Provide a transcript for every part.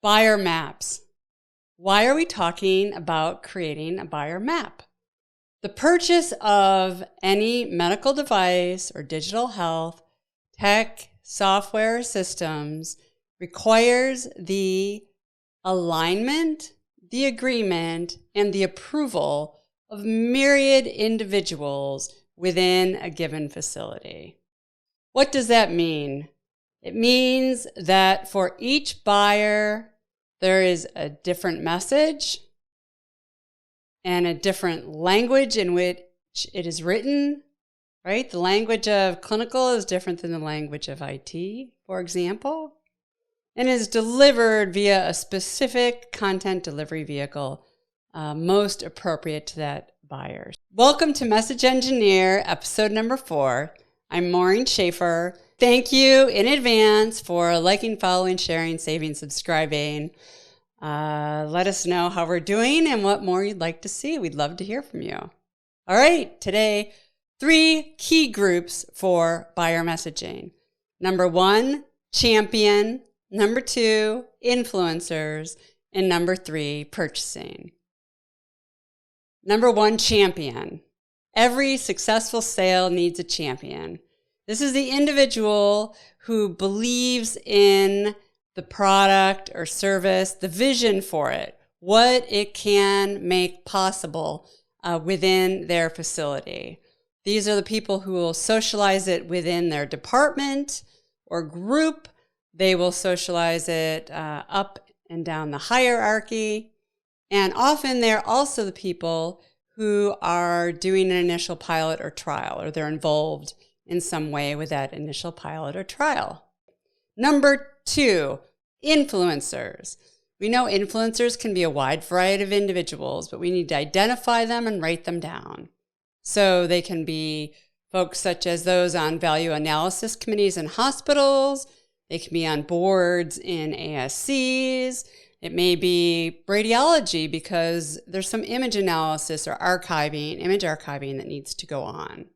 Buyer maps. Why are we talking about creating a buyer map? The purchase of any medical device or digital health, tech, software, or systems requires the alignment, the agreement, and the approval of myriad individuals within a given facility. What does that mean? It means that for each buyer, there is a different message and a different language in which it is written, right? The language of clinical is different than the language of IT, for example, and is delivered via a specific content delivery vehicle most appropriate to that buyer. Welcome to Message Engineer, episode number 4. I'm Maureen Schaefer. Thank you in advance for liking, following, sharing, saving, subscribing. Let us know how we're doing and what more you'd like to see. We'd love to hear from you. All right, today, 3 key groups for buyer messaging. Number 1, champion. Number 2, influencers. And number 3, purchasing. Number 1, champion. Every successful sale needs a champion. This is the individual who believes in the product or service, the vision for it, what it can make possible within their facility. These are the people who will socialize it within their department or group. They will socialize it up and down the hierarchy. And often they're also the people who are doing an initial pilot or trial, or they're involved in some way with that initial pilot or trial. Number 2, influencers. We know influencers can be a wide variety of individuals, but we need to identify them and write them down. So they can be folks such as those on value analysis committees in hospitals. They can be on boards in ASCs. It may be radiology because there's some image analysis or image archiving that needs to go on.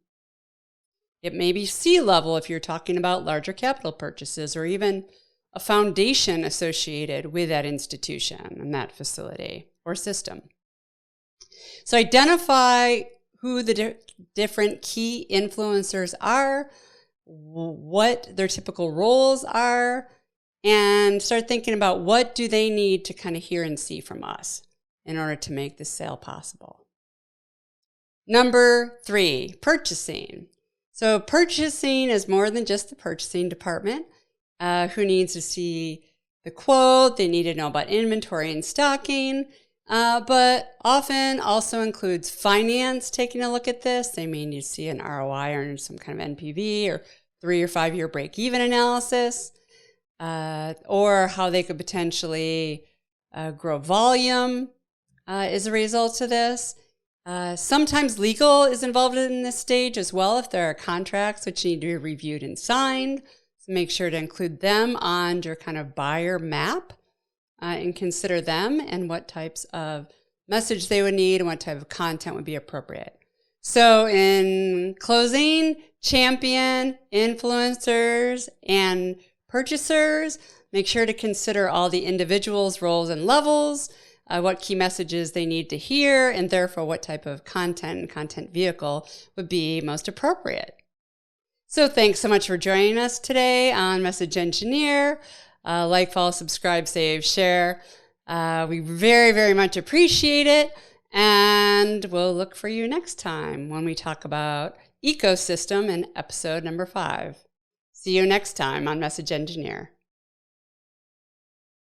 It may be C-level if you're talking about larger capital purchases, or even a foundation associated with that institution and that facility or system. So identify who the different key influencers are, what their typical roles are, and start thinking about what do they need to kind of hear and see from us in order to make this sale possible. Number 3, purchasing. So purchasing is more than just the purchasing department who needs to see the quote. They need to know about inventory and stocking, but often also includes finance taking a look at this. They may need to see an ROI or some kind of NPV or 3 or 5 year break-even analysis, or how they could potentially grow volume as a result of this. Sometimes legal is involved in this stage as well if there are contracts which need to be reviewed and signed. So make sure to include them on your kind of buyer map and consider them and what types of message they would need and what type of content would be appropriate. So in closing, champion, influencers, and purchasers, make sure to consider all the individuals' roles and levels, what key messages they need to hear, and therefore what type of content and content vehicle would be most appropriate. So thanks so much for joining us today on Message Engineer. Like, follow, subscribe, save, share. We very, very much appreciate it. And we'll look for you next time when we talk about ecosystem in episode number 5. See you next time on Message Engineer.